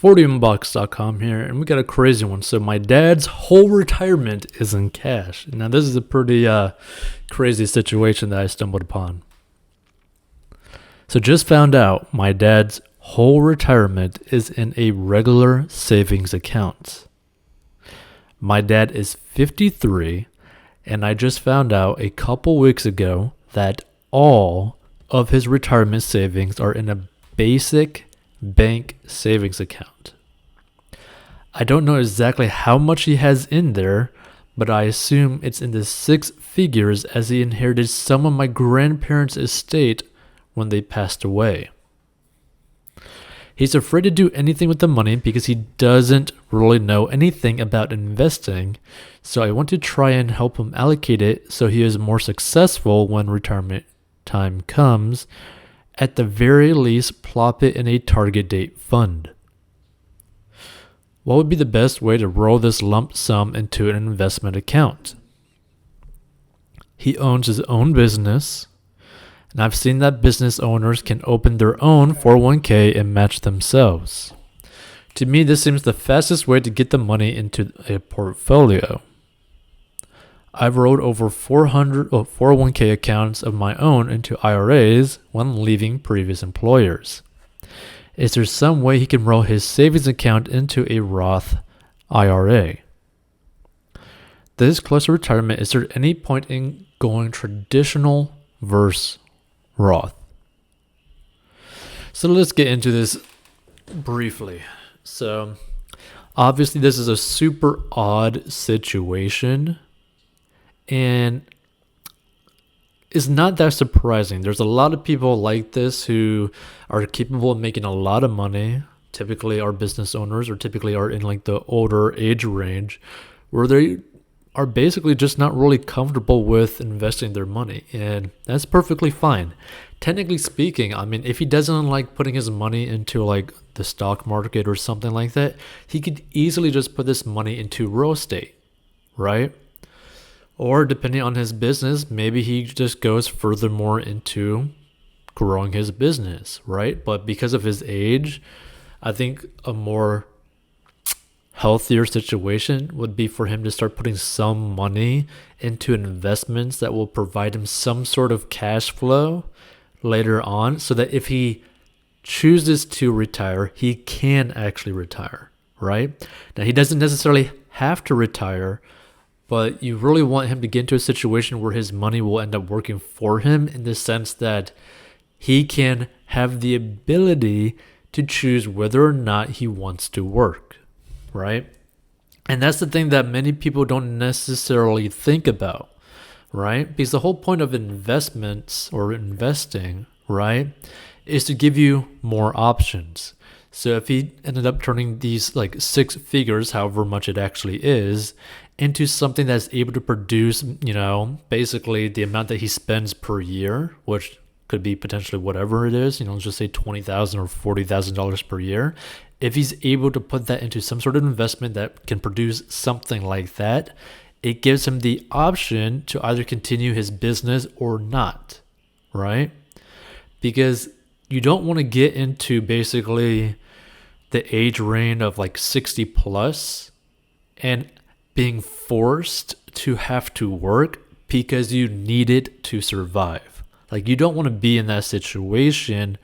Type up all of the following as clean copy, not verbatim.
40inbox.com here, and we got a crazy one. So my dad's whole retirement is in cash. Now this is a pretty crazy situation that I stumbled upon. So just found out my dad's whole retirement is in a regular savings account. My dad is 53, and I just found out a couple weeks ago that all of his retirement savings are in a basic bank savings account. I don't know exactly how much he has in there, but I assume it's in the six figures as he inherited some of my grandparents' estate when they passed away. He's afraid to do anything with the money because he doesn't really know anything about investing, so I want to try and help him allocate it so he is more successful when retirement time comes. At the very least, plop it in a target date fund. What would be the best way to roll this lump sum into an investment account? He owns his own business, and I've seen that business owners can open their own 401k and match themselves. To me, this seems the fastest way to get the money into a portfolio. I've rolled over 400 401k accounts of my own into IRAs when leaving previous employers. Is there some way he can roll his savings account into a Roth IRA? This close to retirement, is there any point in going traditional versus Roth? So let's get into this briefly. So obviously this is a super odd situation, and it's not that surprising. There's a lot of people like this who are capable of making a lot of money. Typically are business owners, or typically are in like the older age range, where they are basically just not really comfortable with investing their money, and that's perfectly fine. Technically speaking, I mean, if he doesn't like putting his money into like the stock market or something like that, he could easily just put this money into real estate, right? Or depending on his business, maybe he just goes furthermore into growing his business, right? But because of his age, I think a more healthier situation would be for him to start putting some money into investments that will provide him some sort of cash flow later on, so that if he chooses to retire, he can actually retire, right? Now, he doesn't necessarily have to retire, but you really want him to get into a situation where his money will end up working for him, in the sense that he can have the ability to choose whether or not he wants to work, right? And that's the thing that many people don't necessarily think about, right? Because the whole point of investments or investing, right, is to give you more options. So if he ended up turning these like six figures, however much it actually is, into something that's able to produce, basically the amount that he spends per year, which could be potentially whatever it is, let's just say $20,000 or $40,000 per year. If he's able to put that into some sort of investment that can produce something like that, it gives him the option to either continue his business or not, right? Because you don't want to get into basically the age range of like 60 plus and being forced to have to work because you need it to survive. Like, you don't want to be in that situation,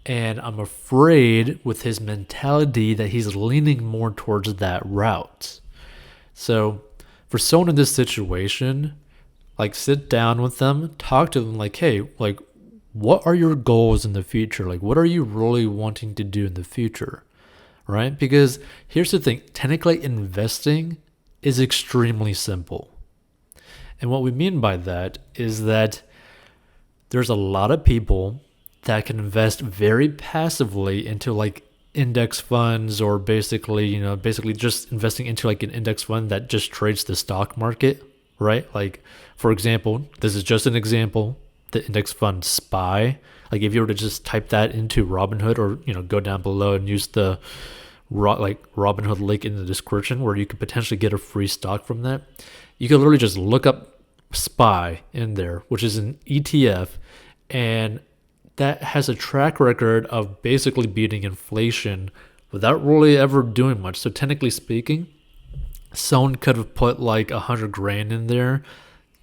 and I'm afraid with his mentality that he's leaning more towards that route. So for someone in this situation, like, sit down with them, talk to them like, hey, like, what are your goals in the future? Like, what are you really wanting to do in the future, right? Because here's the thing, technically investing is extremely simple. And what we mean by that is that there's a lot of people that can invest very passively into like index funds, or basically just investing into like an index fund that just trades the stock market, right? Like, for example, this is just an example, the index fund SPY. Like, if you were to just type that into Robinhood, or go down below and use the Robinhood link in the description where you could potentially get a free stock from that, you could literally just look up SPY in there, which is an ETF, and that has a track record of basically beating inflation without really ever doing much. So technically speaking, someone could have put like 100 grand in there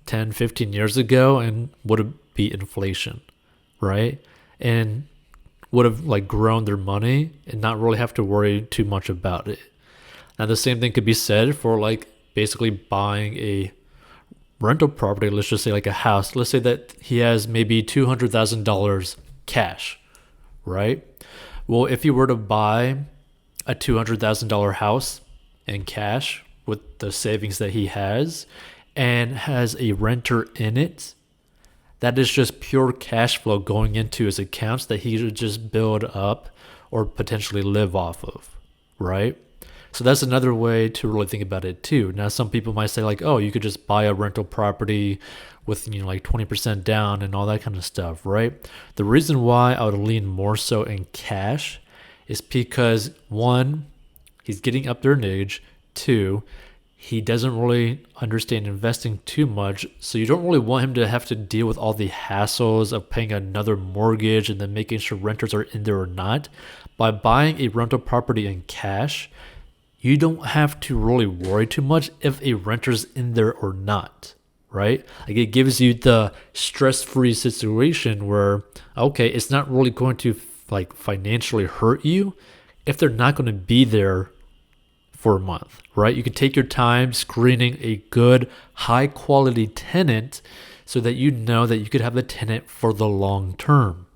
10, 15 years ago and would have be inflation, right? And would have like grown their money and not really have to worry too much about it. Now the same thing could be said for like basically buying a rental property. Let's just say like a house. Let's say that he has maybe $200,000 cash, right? Well, if you were to buy a $200,000 house in cash with the savings that he has and has a renter in it, that is just pure cash flow going into his accounts that he should just build up or potentially live off of, right? So that's another way to really think about it too. Now, some people might say like, oh, you could just buy a rental property with, like 20% down and all that kind of stuff, right? The reason why I would lean more so in cash is because one, he's getting up there in age. Two, he doesn't really understand investing too much. So you don't really want him to have to deal with all the hassles of paying another mortgage and then making sure renters are in there or not. By buying a rental property in cash, you don't have to really worry too much if a renter's in there or not, right? Like it gives you the stress-free situation where, okay, it's not really going to like financially hurt you if they're not going to be there for a month, right? You can take your time screening a good, high quality tenant so that you know that you could have a tenant for the long term.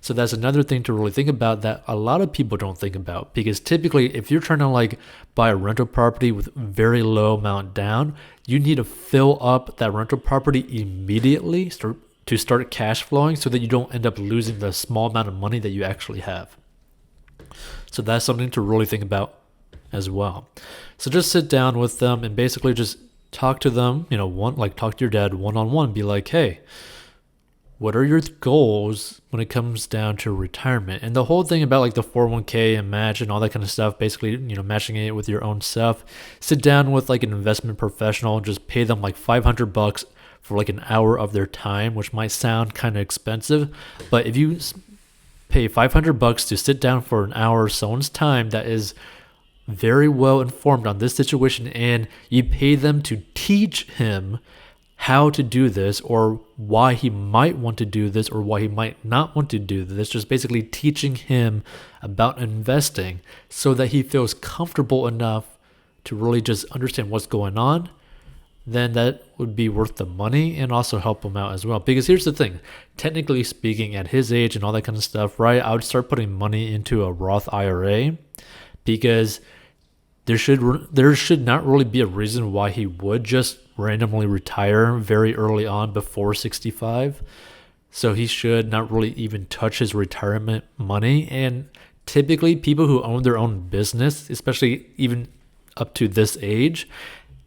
So that's another thing to really think about that a lot of people don't think about, because typically if you're trying to like buy a rental property with very low amount down, you need to fill up that rental property immediately to start cash flowing so that you don't end up losing the small amount of money that you actually have. So that's something to really think about as well. So just sit down with them and basically just talk to them, talk to your dad one-on-one, be like, hey, what are your goals when it comes down to retirement? And the whole thing about like the 401k and match and all that kind of stuff, basically, matching it with your own stuff, sit down with like an investment professional and just pay them like $500 for like an hour of their time, which might sound kind of expensive, but if you pay $500 to sit down for an hour of someone's time that is very well informed on this situation, and you pay them to teach him how to do this or why he might want to do this or why he might not want to do this, just basically teaching him about investing so that he feels comfortable enough to really just understand what's going on, then that would be worth the money and also help him out as well. Because here's the thing, technically speaking, at his age and all that kind of stuff, right, I would start putting money into a Roth IRA because there should not really be a reason why he would just randomly retire very early on before 65. So he should not really even touch his retirement money. And typically people who own their own business, especially even up to this age,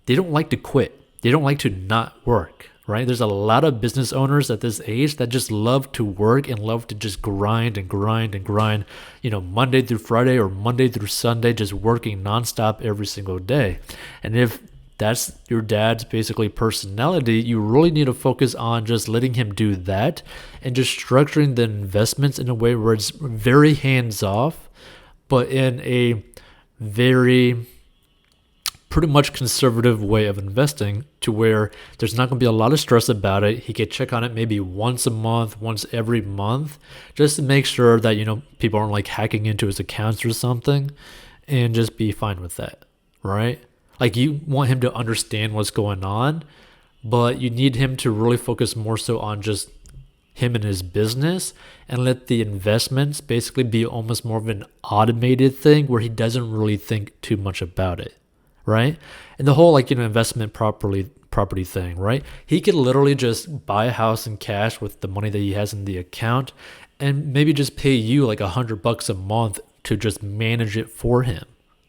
they don't like to quit. They don't like to not work, right? There's a lot of business owners at this age that just love to work and love to just grind and grind and grind, Monday through Friday or Monday through Sunday, just working nonstop every single day. And if that's your dad's basically personality, you really need to focus on just letting him do that and just structuring the investments in a way where it's very hands-off, but in a very pretty much conservative way of investing to where there's not going to be a lot of stress about it. He could check on it maybe once a month, once every month, just to make sure that, people aren't like hacking into his accounts or something, and just be fine with that, right? Like you want him to understand what's going on, but you need him to really focus more so on just him and his business and let the investments basically be almost more of an automated thing where he doesn't really think too much about it. Right? And the whole investment property thing, right? He could literally just buy a house in cash with the money that he has in the account and maybe just pay you like $100 a month to just manage it for him,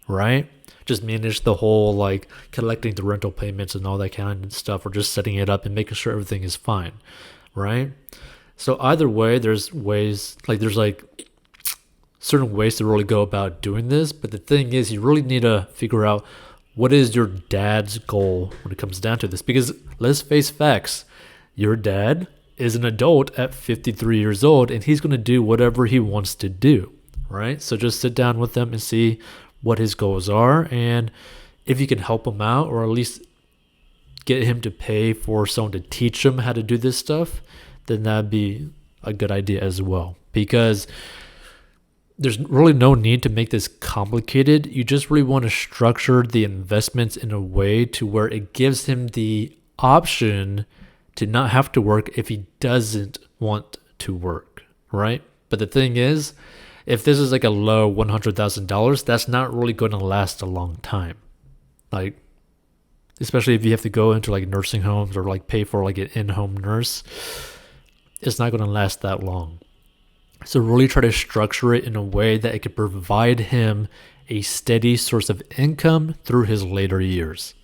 right? Just manage the whole like collecting the rental payments and all that kind of stuff, or just setting it up and making sure everything is fine, right? So either way, there's certain ways to really go about doing this, but the thing is you really need to figure out what is your dad's goal when it comes down to this? Because let's face facts, your dad is an adult at 53 years old and he's going to do whatever he wants to do, right? So just sit down with them and see what his goals are, and if you can help him out, or at least get him to pay for someone to teach him how to do this stuff, then that'd be a good idea as well. Because there's really no need to make this complicated. You just really want to structure the investments in a way to where it gives him the option to not have to work if he doesn't want to work, right? But the thing is, if this is like a low $100,000, that's not really going to last a long time. Like, especially if you have to go into like nursing homes or like pay for like an in-home nurse, it's not going to last that long. So really try to structure it in a way that it could provide him a steady source of income through his later years.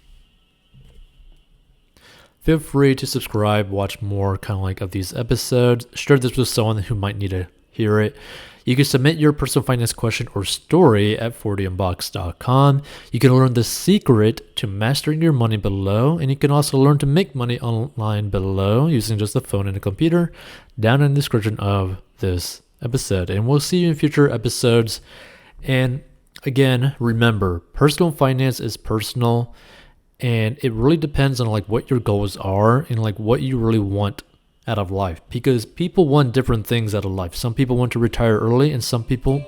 Feel free to subscribe, watch more kind of like of these episodes. Share this with someone who might need to hear it. You can submit your personal finance question or story at 40inbox.com. You can learn the secret to mastering your money below, and you can also learn to make money online below using just a phone and a computer down in the description of this episode. And we'll see you in future episodes. And again, remember, personal finance is personal, and it really depends on like what your goals are and like what you really want out of life, because people want different things out of life. Some people want to retire early, and some people